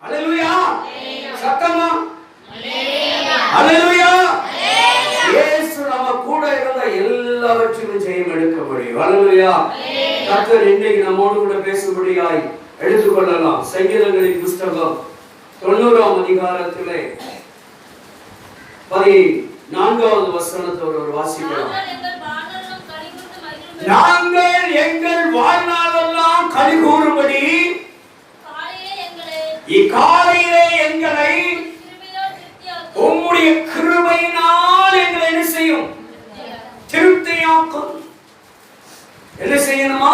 அல்லேலூயா. சத்தமா அல்லேலூயா. இயேசு நம்ம கூட இருந்த எல்லாவற்றையும் ஜெயம் எடுக்க முடியும். அல்லேலூயா. கர்த்தர் இன்றைக்கு நம்மோடு கூட பேசும்படியாய் எடுத்துக்கொள்ளலாம். சங்கீதங்களின் புஸ்தகம் 90ஆம் அதிகாரத்திலே 14வது வசனத்தை ஒரு வாசிக்கலாம். நாங்கள் எங்கள் வாழ்நாளெல்லாம் களிகூறும்படி இக்காலையிலே எங்களை உம்முடைய கிருபையினால் எங்களை என்ன செய்யும்? திருப்தியாக்கும். என்ன செய்யணுமா?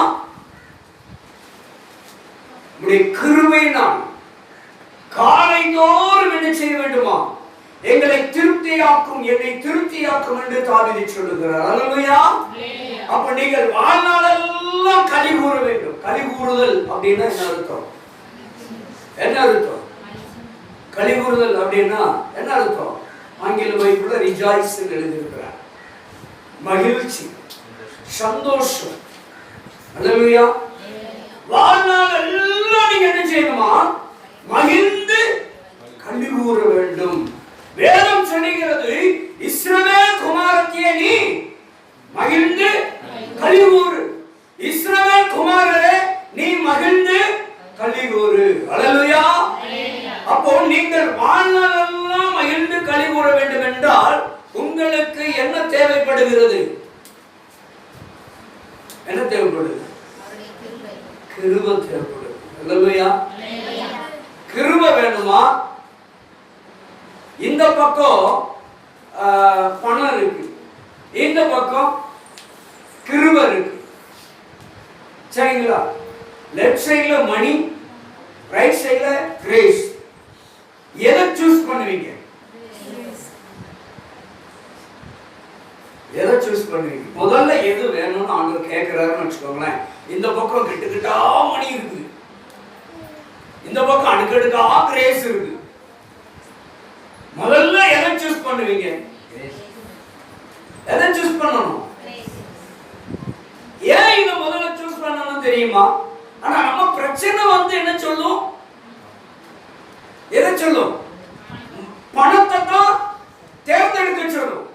உம்முடைய கிருபையினால் காலைதோறும் என்ன செய்ய வேண்டுமா? எங்களை திருப்தியாக்கும், என்னை திருப்தியாக்கும் என்று தாவீது சொல்லுகிறார். அல்லேலூயா. அப்ப நீங்கள் வாழ்நாளெல்லாம் களி கூற வேண்டும். களி கூறுதல் அப்படின்னா என்ன அர்த்தம்? என்ன அர்த்தம்? களி கூறுதல் அப்படின்னா என்ன அர்த்தம்? ஆங்கில பைபிள்ல ரிஜாய்ஸ் எழுதியிருக்கிறார். மகிழ்ச்சி, சந்தோஷம். அல்லேலூயா. வாழ்நாளெல்லாம் நீங்க என்ன செய்யணுமா? மகிழ்ந்து களி கூற வேண்டும். வேதம் சொல்லுகிறது, இஸ்ரவேல் குமாரத்தியே நீ மகிழ்ந்து களி கூறு. இஸ்ரவேல் குமாரரே நீ மகிழ்ந்து களி கூறு. அல்லேலூயா. அப்போ நீங்கள் வாழ்நாளெல்லாம் மகிழ்ந்து களி கூற வேண்டும் என்றால் உங்களுக்கு என்ன தேவைப்படுகிறது? என்ன தேவைப்படுது? கிருபை தேவைப்படுது. அல்லேலூயா. கிருபை வேணுமா? இந்த பக்கம் பணம் இருக்கு, இந்த பக்கம் கிருபை இருக்கு. சரிங்களா? லெஃப்ட் சைடுல மணி, ரைட் சைடுல கிரேஸ். எதை சூஸ் பண்ணுவீங்க? எதை சூஸ் பண்ணுவீங்க? முதல்ல எது வேணும்னு ஆண்டவர் கேட்கிறாருன்னு வச்சுக்கோங்களேன். இந்த பக்கம் கிட்டத்தட்ட மணி இருக்குது, இந்த பக்கம் அடுக்கடுக்கா கிரேஸ் இருக்கு. முதல்ல எதை சூஸ் பண்ணுவீங்க? எதை சூஸ் பண்ணணும்? ஏன் இத முதல்ல சூஸ் பண்ணணும் தெரியுமா? ஆனா நம்ம பிரச்சனை வந்து என்ன சொல்லும்? எதை சொல்லும்? பணத்தை தான் தேர்ந்தெடுக்க சொல்லும்.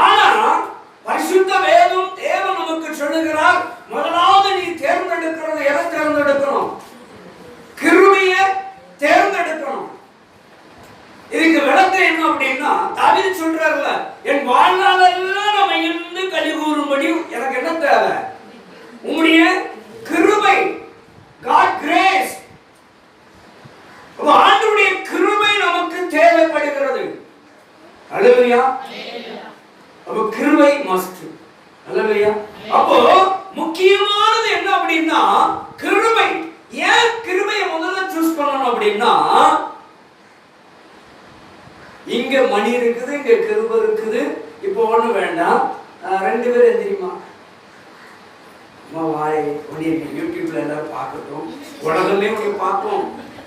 ஆனா பரிசுத்த வேதம் தேவன் நமக்கு சொல்லுகிறார், முதலாவது நீ தேர்ந்தெடுக்கிறது எதை தேர்ந்தெடுக்கணும்? கிருபையை தேர்ந்தெடுக்கணும். இதுக்கு விளக்கம் என்ன அப்படின்னா, தாவீது சொல்றாருல, என் வாழ்நாளெல்லாம் நம்ம இருந்து களி கூறும்படி எனக்கு என்ன தேவை? உம்முடைய கிருபை. God grace. ஆண்டவருடைய கிருபை நமக்கு தேவைப்படுகிறது. அல்லேலூயா. அப்ப கிருபை மஸ்ட். அல்லேலூயா. அப்போ முக்கியமானது என்ன அப்படின்னா கிருபை. ஏன் கிருபையை முதல்ல சூஸ் பண்ணணும் அப்படின்னா, இங்க மணி இருக்குது, இங்க கிருபை இருக்குது. இப்போ ஒண்ணு வேண்டாம், ரெண்டு பேரும் எந்திரிமா வாய் யூடியூப்ல எல்லாரும் பார்க்கட்டும், உலகமே உங்க பார்ப்போம்.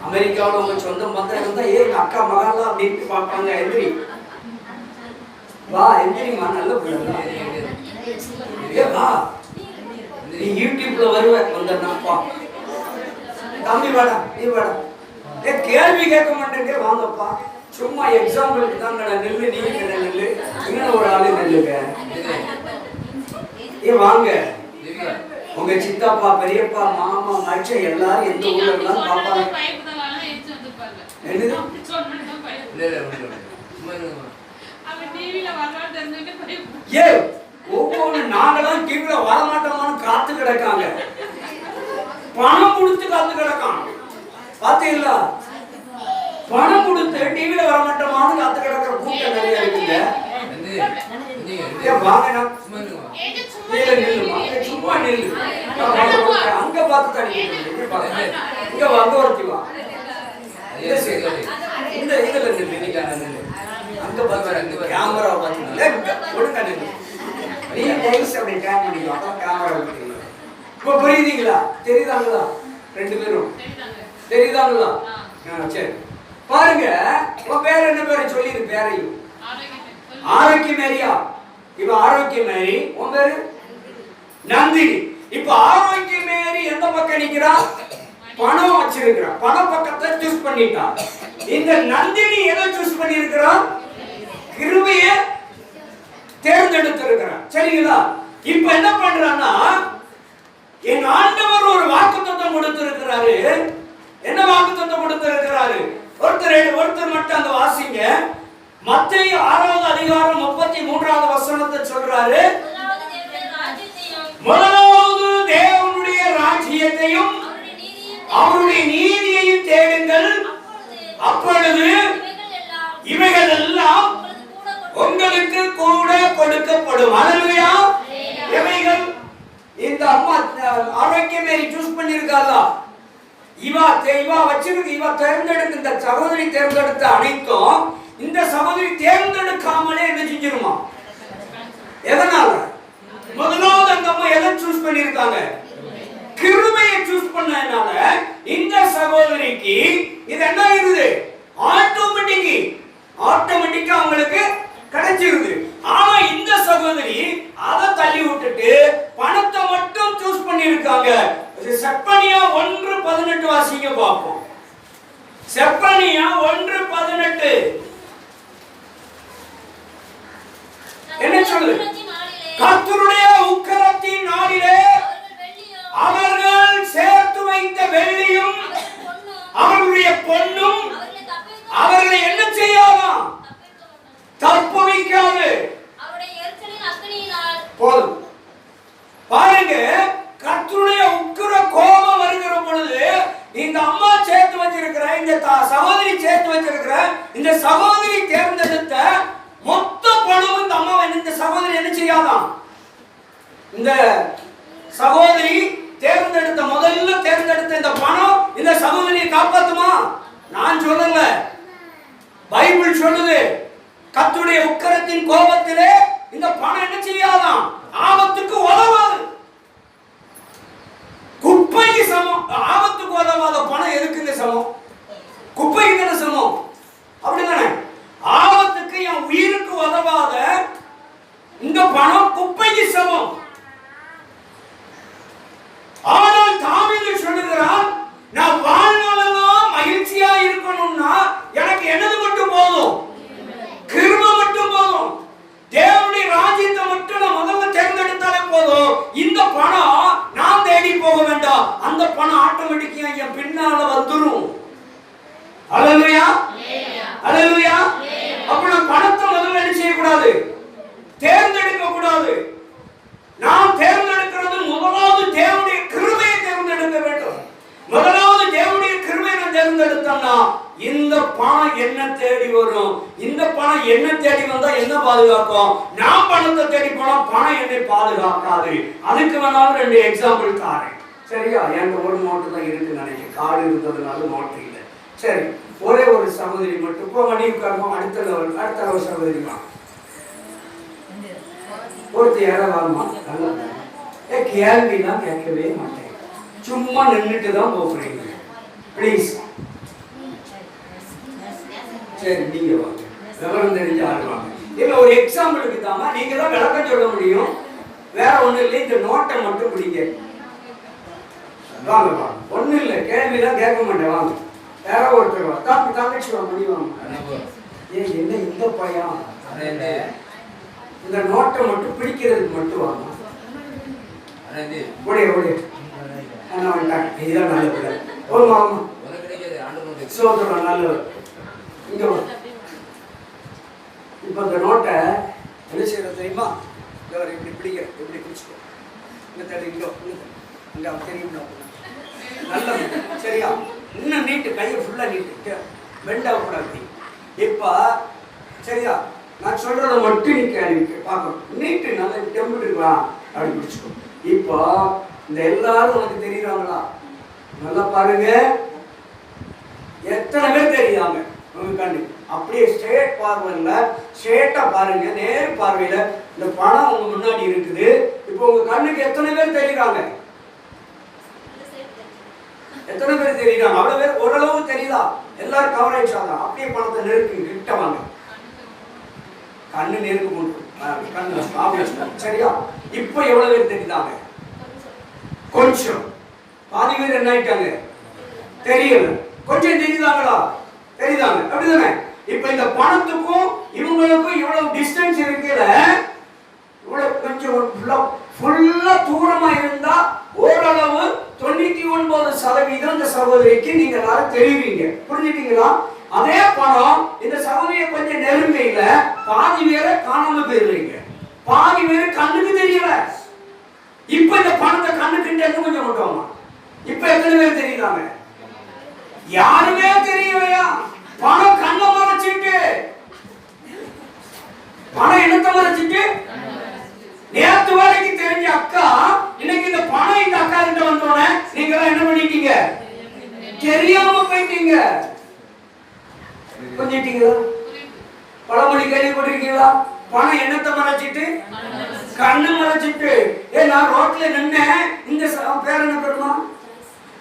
அமெரிக்காவில் உங்க சொந்த மதம் இருந்தா எங்க அக்கா மகளா அப்படின்னு பார்ப்பாங்க. எந்திரி வா, எந்திரிமா, நல்ல பிள்ளை. வா, நீ யூடியூப்ல வருவ, வந்தா தம்பி வாடா, நீ வாடா. கேள்வி கேட்க மாட்டேங்க, வாங்கப்பா. சும்மா எக்ஸாம்பிளுக்கு தாங்க நெல்லு, நீங்க நெல்லு, இன்னும் ஒரு ஆளு நெல்லுங்க. வாங்க, உங்க சித்தப்பா, பெரியப்பா, மாமா, மச்சம் எல்லாரும் எந்த ஊர்ல எல்லாம் பாப்பாங்க. ஒவ்வொரு நாங்களும் டிவில வரமாட்டோமான்னு காத்து கிடக்காங்க, பணம் கொடுத்து காத்து கிடக்கான். பாத்தீங்களா? பணம் கொடுத்து டிவில வரமாட்டோமான்னு காத்து கிடக்கிற கூட்டம் நிறைய இருக்குங்க. சும்மா நெல்லு அங்க பார்த்து தண்ணி இங்க அங்க ஒருத்தி வா. இந்த இதுல நெல்லு அங்க பார்த்து கேமரா பார்த்து ஒழுங்கா நெல்லு. நீ டைல்ஸ் அப்படி டேம் பண்ணிக்கலாம், அப்புறம் கேமரா வைக்கிறீங்க. இப்போ புரியுதுங்களா? தெரியுதாங்களா? ரெண்டு பேரும் தெரியுதாங்களா? சரி, பாருங்க. உன் பேர் என்ன பேரு? சொல்லிரு பேரையும். ஆரோக்கிய மேரியா? இப்ப ஆரோக்கிய மேரி. உன் பேரு நந்தினி. இப்ப ஆரோக்கிய மேரி எந்த பக்கம் நிக்கிறா? பணம் வச்சிருக்கிறான், பண பக்கத்தை சூஸ் பண்ணிட்டான். இந்த நந்தினி எதை சூஸ் பண்ணி இருக்கிறான்? கிருபைய தேர்ந்தெடுத்திருக்கிறான். சரிங்களா? இப்ப என்ன பண்றான்னா, என் ஆண்டவர் ஒரு வாக்குத்தத்தம் கொடுத்திருக்கிறாரு. என்ன வாக்குத்தத்தம் கொடுத்திருக்கிறாரு? ஒருத்தர் மட்டும் அந்த வாசிங்க. மத்தேயு 6வது அதிகாரம் 33வது வசனத்தை சொல்றாரு. முதலாவது தேவனுடைய ராஜ்யத்தையும் அவருடைய நீதியையும் தேடுங்கள், அப்பொழுது இவைகள் எல்லாம் உங்களுக்கு கூட கொடுக்கப்படும். அல்லேலூயா. இவைகள் இந்த அம்மா ஆரோக்கியமேரி சூஸ் பண்ணிருக்காளா? இவா வச்சிருக்கு, இவா தேர்ந்தெடுக்க, இந்த சகோதரி தேர்ந்தெடுத்த அனைத்தும் இந்த சகோதரி தேர்ந்தெடுக்காமலே என்ன செஞ்சிருமா? எதனால? முதலாவது அந்த அம்மா எதை சூஸ் பண்ணிருக்காங்க? கிருபையை சூஸ் பண்ணனால இந்த சகோதரிக்கு இது என்ன ஆயிருது? ஆட்டோமேட்டிக்கா அவங்களுக்கு கிடைச்சிருது. ஆனா இந்த சகோதரி அதை தள்ளி விட்டுட்டு பணத்தை மட்டும் சூஸ் பண்ணிருக்காங்க. செப்பனியா 1:18 வாசிங்க பார்ப்போம். செப்பனியா 1:18 என்ன சொல்லுது? கர்த்தருடைய உக்கிரத்தின் நாளிலே அவர்கள் சேர்த்து வைத்த வெள்ளியும் அவர்களுடைய பொன்னும் அவர்களை என்ன செய்யாதான்? தப்புவிக்காது. போதும். பாருங்க, கர்த்தருடைய உக்கிர கோபம் வருகிற பொழுது இந்த அம்மா சேர்த்து வச்சிருக்கிற, இந்த சகோதரி சேர்த்து வச்சிருக்கிற, இந்த சகோதரி தேர்ந்தெடுத்த மொத்த பணமும் இந்த அம்மா இந்த சகோதரி என்ன செய்யாதான்? இந்த சகோதரி முதல்ல தேர்ந்தெடுத்த இந்த பணம் இந்த சகோதரியை காப்பாத்துமா? நான் சொல்லல, பைபிள் சொல்லுது. கர்த்தருடைய உக்கிரத்தின் கோபத்திலே இந்த பணம் என்ன செய்யாதான்? ஆபத்துக்கு உதவாது. குப்பைக்கு சமம். ஆபத்துக்கு உதவாத பணம் எதுக்குங்க சமம்? குப்பைக்கு தானே சமம். அப்படிதானே? ஆபத்துக்கு, என் உயிருக்கு உதவாத இந்த பணம் குப்பைக்கு சமம். ஆனால் தாவீது சொல்லுகிறான், நான் வாழ்நாளெல்லாம் மகிழ்ச்சியா இருக்கணும்னா எனக்கு என்னது மட்டும் போதும்? கிருபை மட்டும் போதும். தேவனுடைய ராஜ்யத்தை மட்டும் நான் முதல்ல தேர்ந்தெடுத்தாலே போதும். இந்த பணம் நான் தேடி போக வேண்டாம். அந்த பணம் ஆட்டோமேட்டிக்கா என் பின்னால வந்துரும். அல்லேலூயா, அல்லேலூயா. அப்ப நான் பணத்தை முதல்ல என்ன செய்யக்கூடாது? தேர்ந்தெடுக்க கூடாது. நாம் தேர்ந்தெடுக்கிறது முதலாவது தேவனுடைய கிருபையை தேர்ந்தெடுக்க வேண்டும். முதலாவது தேவனுடைய கிருபையை நான் தேர்ந்தெடுத்தேன்னா இந்த பணம் என்ன தேடி வரும். இந்த பணம் என்ன தேடி வந்தா என்ன பாதுகாக்கும்? நான் பணத்தை தேடி போனா பணம் என்னை பாதுகாக்காது. அதுக்கு வேணாலும் 2 எக்ஸாம்பிள் தாரேன். சரியா? என்கிட்ட ஒரு நோட்டு தான் இருக்கு நினைக்கிறேன். கார்டு இருந்ததுனால நோட்டு இல்லை. சரி, ஒரே ஒரு சகோதரி மட்டும் இப்போ மணி உட்காரமா. அடுத்த லெவல் சகோதரி தான் ஒருத்தர் யாராவாமா? கேள்விலாம் கேட்கவே மாட்டேன். சும்மா நின்றுட்டு தான் போகிறீங்க. ப்ளீஸ். சரி, நீங்க வாங்க. விவரம் தெரிஞ்சு ஆடுவாங்க. இல்லை, ஒரு எக்ஸாம்பிளுக்கு தாமா நீங்க தான் விளக்கம் சொல்ல முடியும். வேற ஒன்றும் இல்லை. இந்த நோட்டை மட்டும் பிடிங்க. வாங்க வாங்க. ஒன்றும் இல்லை, கேள்விலாம் கேட்க மாட்டேன். வாங்க. வேற ஒருத்தர் வா. தங்கச்சி வா, முடிவாங்க. ஏன் என்ன இந்த பையன்? இந்த நோட்டை மட்டும் பிடிக்கிறதுக்கு மட்டும் வாங்க. ஓடிய இதுதான் நல்ல பிள்ளை. ஓமா ஆமா சோதரம் நல்லவர். இங்க இப்ப இந்த நோட்டை என்ன செய்யறது தெரியுமா? இப்படி பிடிக்க, இப்படி பிடிச்சிக்கோ. இங்க தள்ளி இங்க இங்க தெரியும். நல்ல சரியா? இன்னும் நீட்டு, கையை ஃபுல்லா நீட்டு, பெண்டாக கூடாது. இப்ப சரியா? நான் சொல்றத மட்டும் நீ கேள்வி பார்க்கணும். நீட்டு நல்லா டெம்பிள் இருக்கலாம் அப்படி பிடிச்சிக்கோ. இப்போ இந்த எல்லாரும் உனக்கு தெரியுறாங்களா? நல்லா பாருங்க. எத்தனை பேர் தெரியாங்க உங்க கண்ணு? அப்படியே ஸ்ட்ரெயிட் பார்வையில ஸ்ட்ரெயிட்டா பாருங்க. நேர் பார்வையில இந்த பணம் உங்க முன்னாடி இருக்குது. இப்போ உங்க கண்ணுக்கு எத்தனை பேர் தெரியுறாங்க? எத்தனை பேர் தெரியுறாங்க? அவ்வளவு பேர் ஓரளவு தெரியுதா? எல்லாரும் கவரேஜ் ஆகும். அப்படியே பணத்தை நெருக்கு கிட்ட வாங்க. கண்ணு நெருக்கு கொண்டு சரியா? இப்ப எவ்வளவு பேர் தெரியுதாங்க? கொஞ்சம். பாதி பேர் என்ன ஆயிட்டாங்க? தெரியல. கொஞ்சம் தெரியுதாங்களா? தெரியுதாங்க, அப்படிதானே? இப்ப இந்த பணத்துக்கும் இவங்களுக்கும் இவ்வளவு டிஸ்டன்ஸ் இருக்குல்ல, இவ்வளவு கொஞ்சம் ஃபுல்லா தூரமா இருந்தா ஓரளவு 99% இந்த சகோதரிக்கு நீங்க எல்லாரும் தெரிவிங்க. புரிஞ்சுட்டீங்களா? அதே பணம் இந்த சகோதரிய கொஞ்சம் நெருமையில பாதி பேரை காணாம போயிருவீங்க, பாதி பேரு கண்ணுக்கு தெரியல. இப்ப இந்த பணத்தை கண்ணுக்கிட்ட கொஞ்சம் கொண்டுவாங்க. இப்ப எத்தனை பேர் தெரியுறாங்க? யாருமே தெரியலையா? பணம் கண்ணை மறைச்சிட்டு, பணம் என்னத்தை மறைச்சிட்டு? நேற்று வரைக்கும் தெரிஞ்ச அக்கா இன்னைக்கு இந்த பணம் இந்த அக்கா கிட்ட வந்தோடனே நீங்க என்ன பண்ணிட்டீங்க? தெரியாம போயிட்டீங்க. புரிஞ்சுட்டீங்களா? பழமொழி கேள்விப்பட்டிருக்கீங்களா? பணம் என்னத்தை மறைச்சிட்டு? கண்ணு மறைச்சிட்டு. நான் ரோட்ல நின்னேன், இந்த பேர் என்ன பெருமா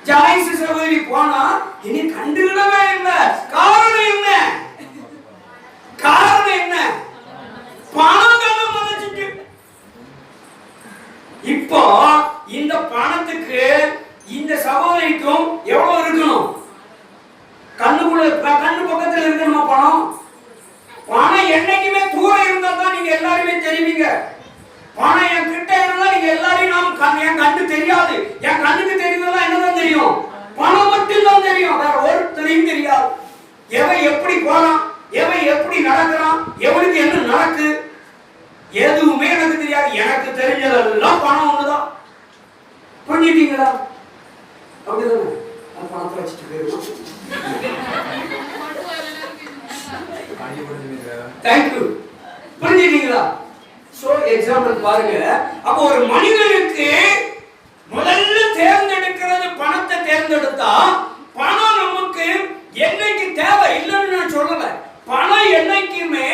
ஜாய்ஸ் சகோதரி போனா இனி கண்டுவிடவே இல்லை. காரணம் என்ன? காரணம் என்ன? பணம் கண்ணு மறைச்சிட்டு. இப்போ இந்த பணத்துக்கு இந்த சகோதரிக்கும் எவ்வளவு இருக்கணும்? கண்ணுக்குள்ள கண்ணு பக்கத்துல இருக்கணுமா பணம்? பணம் என்னைக்குமே தூரம் இருந்தா தான் நீங்க எல்லாருமே தெரிவிங்க. பணம் என் கிட்ட இருந்தா நீங்க எல்லாரையும் என் கண்ணு தெரியாது. என் கண்ணுக்கு தெரியுதா? என்னதான் தெரியும்? பணம் மட்டும் தான் தெரியும், வேற ஒருத்தரையும் தெரியாது. எவன் எப்படி போறான், எவன் எப்படி நடக்கிறான், எவனுக்கு என்ன நடக்கு, எதுவுமே எனக்கு தெரியாது. எனக்கு தெரிஞ்சதெல்லாம் பணம் ஒண்ணுதான். புரிஞ்சுட்டீங்களா? அப்படிதானே? பணத்தை வச்சுட்டு போயிருவோம். தேங்க்யூ. புரிஞ்சுட்டீங்களா? சோ எக்ஸாம்பிள் பாருங்க. அப்ப ஒரு மனிதனுக்கு முதல்ல தேர்ந்தெடுக்கிறது பணத்தை தேர்ந்தெடுத்தா, பணம் நமக்கு என்னைக்கு தேவை இல்லைன்னு நான் சொல்லல. பணம் என்னைக்குமே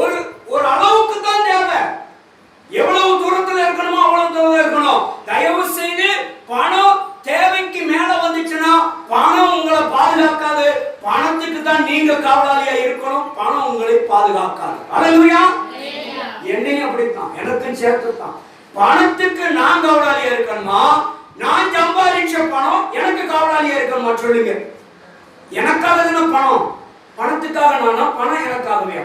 ஒரு ஒரு அளவுக்கு தான் தேவை. எவ்வளவு தூரத்துல இருக்கணுமோ அவ்வளவு தூரம் இருக்கணும். தயவு செய்து பணம் தேவைக்கு மேல வந்துச்சுன்னா பணம் உங்களை பாதுகாக்காது. பணத்துக்கு தான் நீங்க காவலாளியா இருக்கணும், பணம் உங்களை பாதுகாக்காது. அல்லேலூயா. என்னையும் அப்படித்தான், எனக்கும் சேர்த்துதான். பணத்துக்கு நான் காவலாளியா இருக்கணுமா, நான் சம்பாதிச்ச பணம் எனக்கு காவலாளியா இருக்கணுமா? சொல்லுங்க. எனக்காக தானே பணம், பணத்துக்காக நானா? பணம் எனக்காகவே.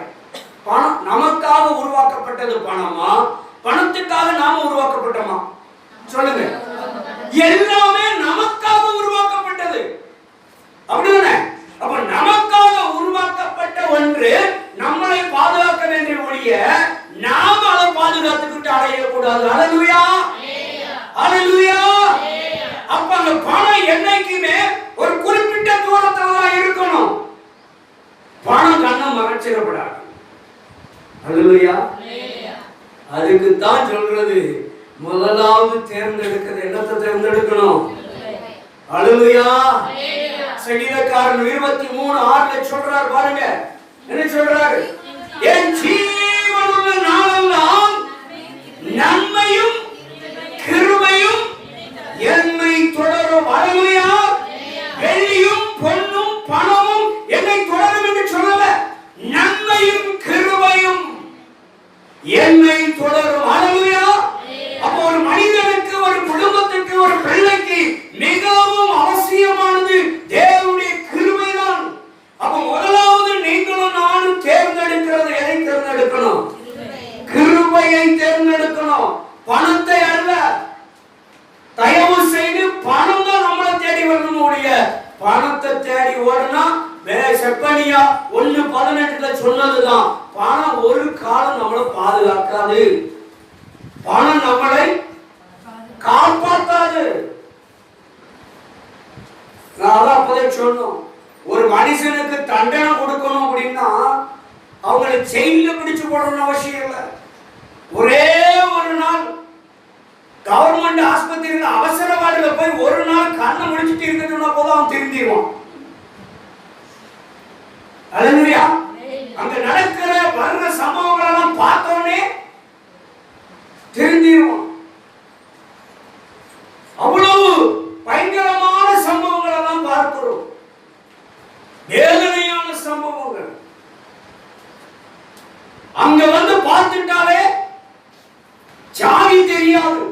பணம் நமக்காக உருவாக்கப்பட்டது பணமா, பணத்துக்காக நாம உருவாக்கப்பட்டோமா? சொல்லுங்க. எல்லாமே நமக்காக உருவாக்கப்பட்டது, அப்படிதானே? அப்ப நமக்காக உருவாக்கப்பட்ட ஒன்று நம்மளை பாதுகாக்க வேண்டிய ஒழிய நாம அதை பாதுகாத்துக்கிட்டு அடையக்கூடாது. அல்லேலூயா, அல்லேலூயா. அப்ப அந்த பணம் என்னைக்குமே ஒரு குறிப்பிட்ட தூரத்துல தான் இருக்கணும். பணம் கண்ணை மறைச்சிடக்கூடாது. அல்லேலூயா. அதுக்கு தான் சொல்றது, முதலாவது தேர்ந்தெடுக்கிறது என்னத்தை தேர்ந்தெடுக்கணும்? அல்லேலூயா. சங்கீதக்காரன் 23:6 சொல்றார் பாருங்க. என்ன சொல்றாரு? என் ஜீவனுள்ள நாளெல்லாம் நன்மையும் கிருபையும் என்னை தொடரும். அல்லேலூயா. வெள்ளியும் பொன்னும் பணமும் என்னை தொடரும் என்று சொல்லல, நன்மையும் கிருபையும் என்னை தொடரும். அல்லேலூயா. அப்போ ஒரு மனிதனுக்கு, ஒரு குடும்பத்துக்கு, ஒரு பிள்ளைக்கு மிகவும் அவசியமானது தேவனுடைய கிருபைதான். அப்ப முதலாவது நீங்களும் நானும் தேர்ந்தெடுக்கிறது எதை தேர்ந்தெடுக்கணும்? கிருபையை தேர்ந்தெடுக்கணும், பணத்தை அல்ல. தயவு செய்து பணம் தான் நம்மளை தேடி வரணும் ஒழிய பணத்தை தேடி ஓடுனா செப்பனியா 1:18 சொன்னதுதான், பணம் ஒரு காலம் நம்மளை பாதுகாக்காது, பணம் நம்மளை காப்பாற்றாது. நான் அப்போதே சொன்னோம், ஒரு மனுஷனுக்கு தண்டனை கொடுக்கணும் அப்படின்னா அவங்களை ஜெயில பிடிச்சு போடணும் அவசியம் இல்லை. ஒரே ஒரு நாள் கவர்மெண்ட் ஆஸ்பத்திரியில் அவசர வார்டுல போய் ஒரு நாள் கண்ணை முடிச்சுட்டு இருக்குன்னா போதும் அவன் திருந்திடுவான். அல்லேலூயா. அங்க நடக்கிற வர்ற சம்பவங்கள் எல்லாம் பார்த்தோன்னே திருந்திடுவான். அவ்வளவு பயங்கரமான சம்பவங்கள் எல்லாம் பார்க்கிறோம், வேதனையான சம்பவங்கள். அங்க வந்து பார்த்துட்டாலே ஜாதி தெரியாது,